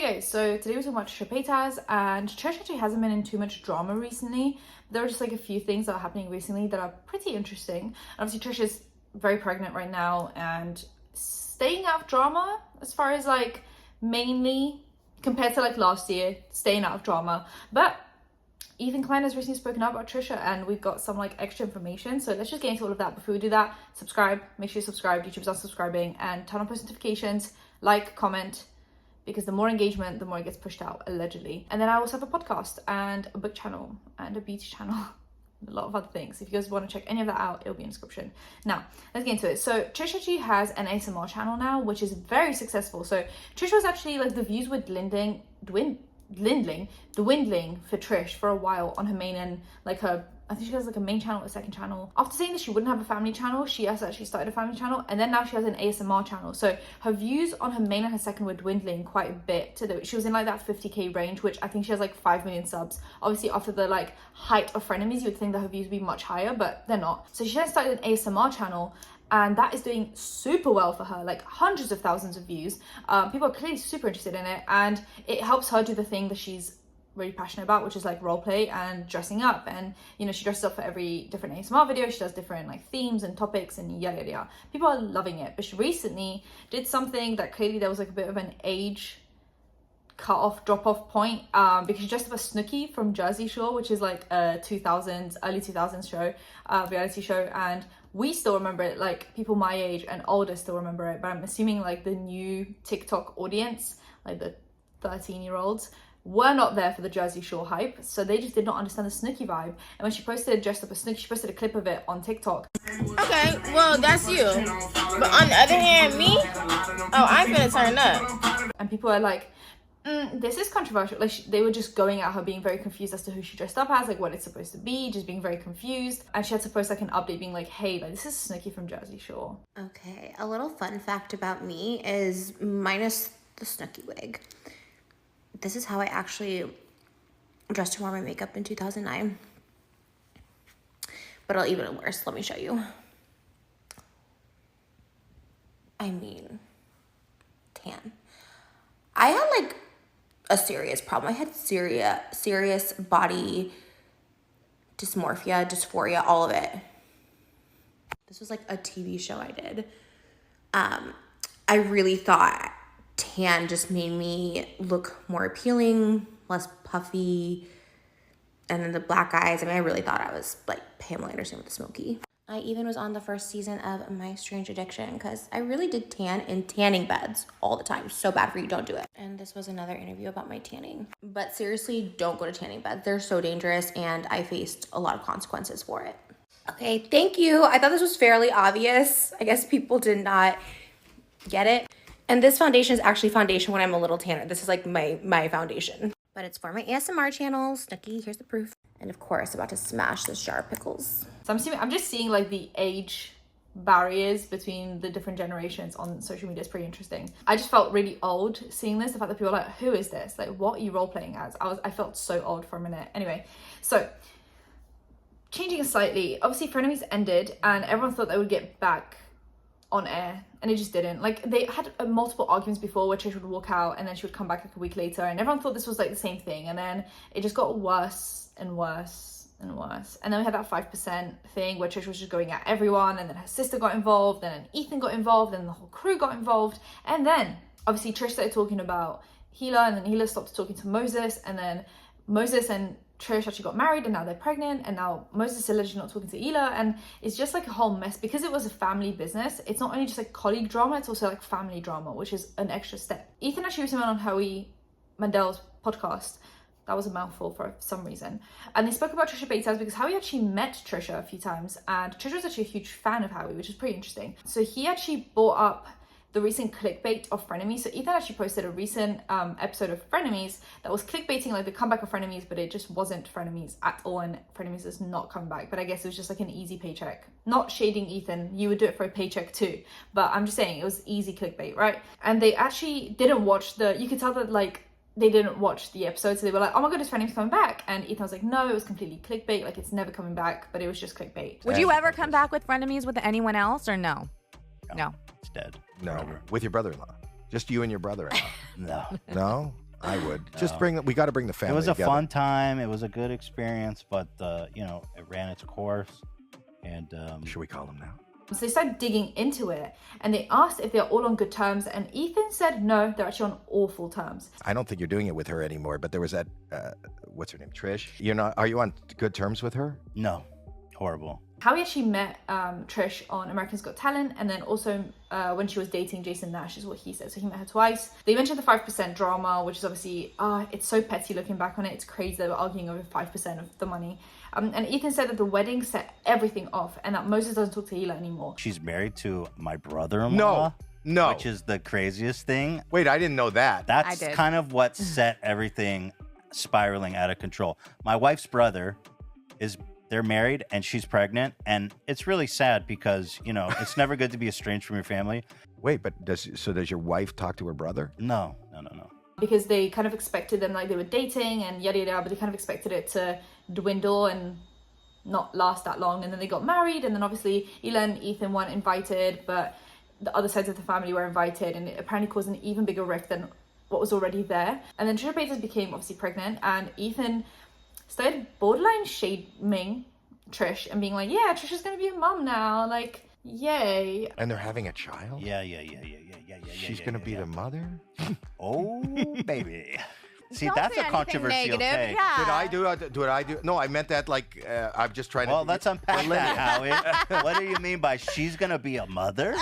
Okay, so today we're talking about Trisha Paytas, and Trish actually hasn't been in too much drama recently. There are just like a few things that are happening recently that are pretty interesting. Obviously, Trisha's very pregnant right now and staying out of drama as far as like mainly compared to like last year, staying out of drama. But Ethan Klein has recently spoken up about Trisha and we've got some like extra information. So let's just get into all of that. Before we do that, subscribe, make sure you subscribe, YouTube's unsubscribing, and turn on post notifications, like, comment, because the more engagement, the more it gets pushed out, allegedly. And then I also have a podcast and a book channel and a beauty channel, a lot of other things. If you guys want to check any of that out, it'll be in the description. Now, let's get into it. So Trisha actually has an ASMR channel now, which is very successful. So Trisha was actually like, the views were dwindling for Trish for a while on her main and like her, I think she has like a main channel, a second channel. After saying that she wouldn't have a family channel, she has actually started a family channel, and then now she has an ASMR channel. So her views on her main and her second were dwindling quite a bit. She was in like that 50k range, which I think she has like 5 million subs. Obviously after the like height of frenemies, you would think that her views would be much higher, but they're not. So she then started an ASMR channel, and that is doing super well for her, like hundreds of thousands of views. People are clearly super interested in it, and it helps her do the thing that she's really passionate about, which is like role play and dressing up. And you know, she dresses up for every different ASMR video. She does different like themes and topics and yada yada yada. People are loving it. But she recently did something that clearly there was like a bit of an age drop off point, because she dressed up as Snooki from Jersey Shore, which is like a early 2000s show, reality show, and we still remember it. Like people my age and older still remember it, but I'm assuming like the new TikTok audience, like the 13-year-olds, were not there for the Jersey Shore hype, so they just did not understand the Snooki vibe. And when she posted dressed up as Snooki, she posted a clip of it on TikTok. Okay, well that's you. But on the other hand, me, I'm gonna turn up. And people are like, this is controversial. Like they were just going at her, being very confused as to who she dressed up as, like what it's supposed to be, just being very confused. And she had to post like an update being like, hey, like this is Snooki from Jersey Shore. Okay, a little fun fact about me is, minus the Snooki wig, this is how I actually dressed and wore my makeup in 2009. But I'll even worse. Let me show you. I mean, tan. I had like a serious problem. I had serious body dysphoria, all of it. This was like a TV show I did. I really thought tan just made me look more appealing, less puffy, and then the black eyes. I mean, I really thought I was like Pamela Anderson with the smoky. I even was on the first season of My Strange Addiction because I really did tan in tanning beds all the time. So bad for you, don't do it. And this was another interview about my tanning. But seriously, don't go to tanning beds. They're so dangerous, and I faced a lot of consequences for it. Okay, thank you. I thought this was fairly obvious. I guess people did not get it. And this foundation is actually foundation when I'm a little tanner. This is like my foundation. But it's for my ASMR channel. Snooki, here's the proof. And of course, about to smash this jar of pickles. So I'm just seeing like the age barriers between the different generations on social media is pretty interesting. I just felt really old seeing this. The fact that people are like, who is this? Like, what are you role playing as? I felt so old for a minute. Anyway, so changing it slightly, obviously frenemies ended and everyone thought they would get back on air, and it just didn't. Like they had multiple arguments before where Trish would walk out and then she would come back like a week later, and everyone thought this was like the same thing, and then it just got worse and worse and worse. And then we had that 5% thing where Trish was just going at everyone, and then her sister got involved, and then Ethan got involved, and the whole crew got involved. And then obviously Trish started talking about Hila, and then Hila stopped talking to Moses, and then Moses and Trish actually got married, and now they're pregnant, and now Moses is allegedly not talking to Hila, and it's just like a whole mess. Because it was a family business, it's not only just like colleague drama, it's also like family drama, which is an extra step. Ethan actually recently went on Howie Mandel's podcast. That was a mouthful for some reason. And they spoke about Trisha Paytas because Howie actually met Trisha a few times, and Trisha was actually a huge fan of Howie, which is pretty interesting. So he actually brought up the recent clickbait of frenemies. So Ethan actually posted a recent episode of frenemies that was clickbaiting like the comeback of frenemies, but it just wasn't frenemies at all, and frenemies is not come back. But I guess it was just like an easy paycheck. Not shading Ethan, you would do it for a paycheck too, but I'm just saying it was easy clickbait, right? And they actually didn't watch you could tell that like they didn't watch the episode, so they were like, oh my god, is frenemies coming back? And Ethan was like, no, it was completely clickbait, like it's never coming back, but it was just clickbait. Would you ever come back with frenemies with anyone else, or no? No. It's dead. No, Forever. with your brother-in-law. Just you and your brother-in-law. No. No? I would. We got to bring the family It was a together. fun time. It was a good experience, but, it ran its course. And Should we call him now? So they started digging into it and they asked if they're all on good terms, and Ethan said no, they're actually on awful terms. I don't think you're doing it with her anymore, but there was that, what's her name, Trish? Are you on good terms with her? No, horrible. Howie actually met Trish on America's Got Talent, and then also when she was dating Jason Nash is what he said. So he met her twice. They mentioned the 5% drama, which is obviously, it's so petty looking back on it. It's crazy they were arguing over 5% of the money. And Ethan said that the wedding set everything off and that Moses doesn't talk to Hila anymore. She's married to my brother-in-law. No. Which is the craziest thing. Wait, I didn't know that. That's kind of what set everything spiraling out of control. My wife's brother they're married and she's pregnant, and it's really sad because, it's never good to be estranged from your family. Wait, but does your wife talk to her brother? No. Because they kind of expected them, like they were dating and yada yada, but they kind of expected it to dwindle and not last that long. And then they got married, and then obviously Hila and Ethan weren't invited, but the other sides of the family were invited, and it apparently caused an even bigger rift than what was already there. And then Trisha Paytas became obviously pregnant, and Ethan started borderline shaming Trish and being like, yeah, Trisha's gonna be a mom now, like, yay. And they're having a child? Yeah. She's gonna be the mother? Oh, baby. See, Don't that's say a anything controversial negative. take. Yeah. Did I do? No, I meant that like, I'm just trying to... Well, let's unpack that, Howie. What do you mean by she's going to be a mother?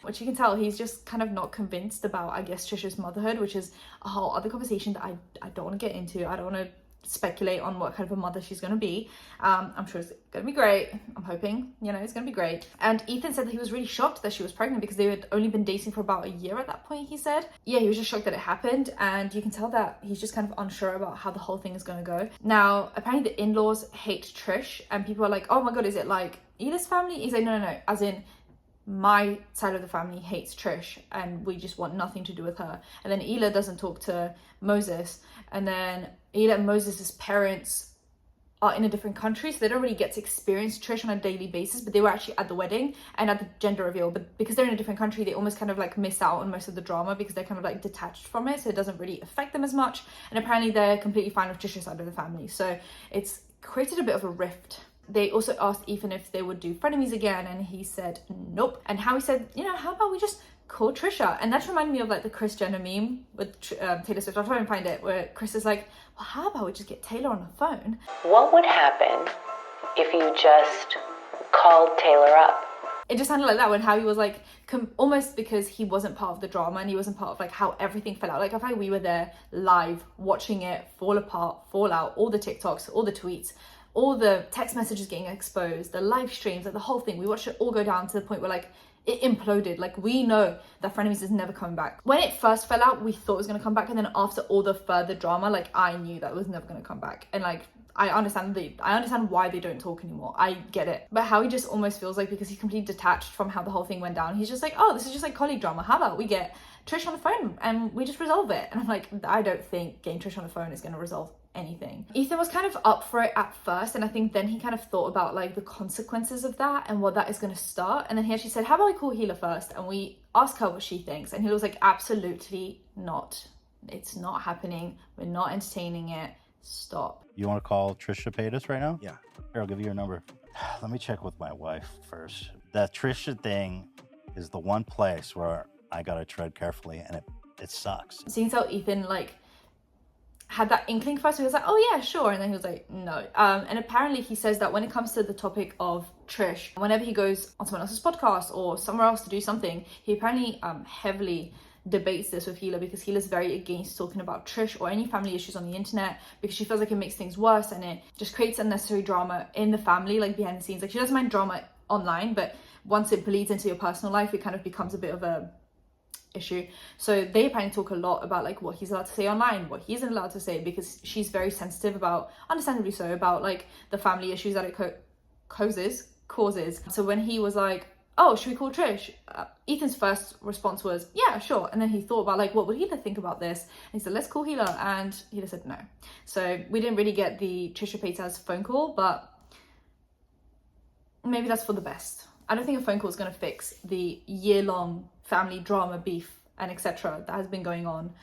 Which you can tell he's just kind of not convinced about, I guess, Trisha's motherhood, which is a whole other conversation that I don't want to get into. I don't want to speculate on what kind of a mother she's going to be. I'm sure it's going to be great. I'm hoping, it's going to be great. And Ethan said that he was really shocked that she was pregnant because they had only been dating for about a year at that point, he said. Yeah, he was just shocked that it happened, and you can tell that he's just kind of unsure about how the whole thing is going to go. Now, apparently the in-laws hate Trish, and people are like, oh my god, is it like Hila's family? He's like, no, as in my side of the family hates Trish and we just want nothing to do with her. And then Hila doesn't talk to Moses, and then Hila and Moses' parents are in a different country, so they don't really get to experience Trish on a daily basis, but they were actually at the wedding and at the gender reveal. But because they're in a different country, they almost kind of like miss out on most of the drama because they're kind of like detached from it, so it doesn't really affect them as much. And apparently they're completely fine with Trisha's side of the family, so it's created a bit of a rift. They also asked Ethan if they would do frenemies again, and he said nope. And Howie said, how about we just call Trisha? And that reminded me of like the Kris Jenner meme with Taylor Swift. I'll try and find it, where Kris is like, well, how about we just get Taylor on the phone? What would happen if you just called Taylor up? It just sounded like that when Howie was like, almost because he wasn't part of the drama and he wasn't part of like how everything fell out. Like I feel like we were there live watching it fall apart, fall out, all the TikToks, all the tweets, all the text messages getting exposed, the live streams, like the whole thing. We watched it all go down to the point where like it imploded. Like we know that frenemies is never coming back. When it first fell out, we thought it was going to come back, and then after all the further drama, like I knew that it was never going to come back. And like I understand why they don't talk anymore. I get it. But Howie just almost feels like, because he's completely detached from how the whole thing went down, he's just like, oh, this is just like colleague drama. How about we get Trish on the phone and we just resolve it? And I'm like, I don't think getting Trish on the phone is going to resolve anything. Ethan was kind of up for it at first, and I think then he kind of thought about like the consequences of that and what that is going to start. And then he actually said, how about we call Hila first and we ask her what she thinks? And he was like, absolutely not. It's not happening. We're not entertaining it. Stop. You want to call Trisha Paytas right now? Yeah. Here, I'll give you your number. Let me check with my wife first. That Trisha thing is the one place where I got to tread carefully, and it sucks. So you can tell Ethan like had that inkling first. He was like, oh yeah, sure. And then he was like, no. And apparently he says that when it comes to the topic of Trish, whenever he goes on someone else's podcast or somewhere else to do something, he apparently heavily debates this with Hila, because Hila's very against talking about Trish or any family issues on the internet, because she feels like it makes things worse and it just creates unnecessary drama in the family, like behind the scenes. Like she doesn't mind drama online, but once it bleeds into your personal life, it kind of becomes a bit of a issue. So they apparently talk a lot about like what he's allowed to say online, what he isn't allowed to say, because she's very sensitive about, understandably so, about like the family issues that it causes. So when he was like, oh, should we call Trish? Ethan's first response was, yeah, sure. And then he thought about like, what would Hila think about this? And he said, let's call Hila. And Hila said no. So we didn't really get the Trisha Paytas phone call, but maybe that's for the best. I don't think a phone call is going to fix the year-long family drama, beef, and etc. that has been going on.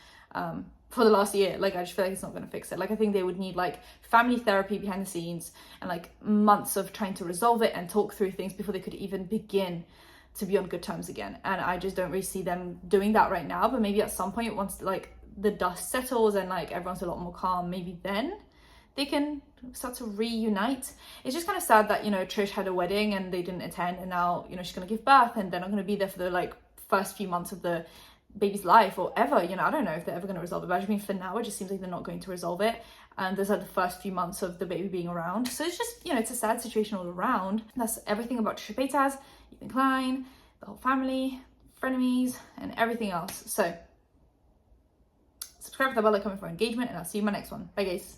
for the last year. Like, I just feel like it's not going to fix it. Like, I think they would need like family therapy behind the scenes and like months of trying to resolve it and talk through things before they could even begin to be on good terms again. And I just don't really see them doing that right now. But maybe at some point, once like the dust settles and like everyone's a lot more calm, maybe then they can start to reunite. It's just kind of sad that, you know, Trish had a wedding and they didn't attend, and now, you know, she's going to give birth and they're not going to be there for the like first few months of the baby's life or ever. You know, I don't know if they're ever going to resolve it, but I mean, for now it just seems like they're not going to resolve it, and there's like the first few months of the baby being around. So it's just, you know, it's a sad situation all around. That's everything about Trisha Paytas, Ethan Klein, the whole family, frenemies, and everything else. So subscribe to the bell, like, comment for engagement, and I'll see you in my next one. Bye guys.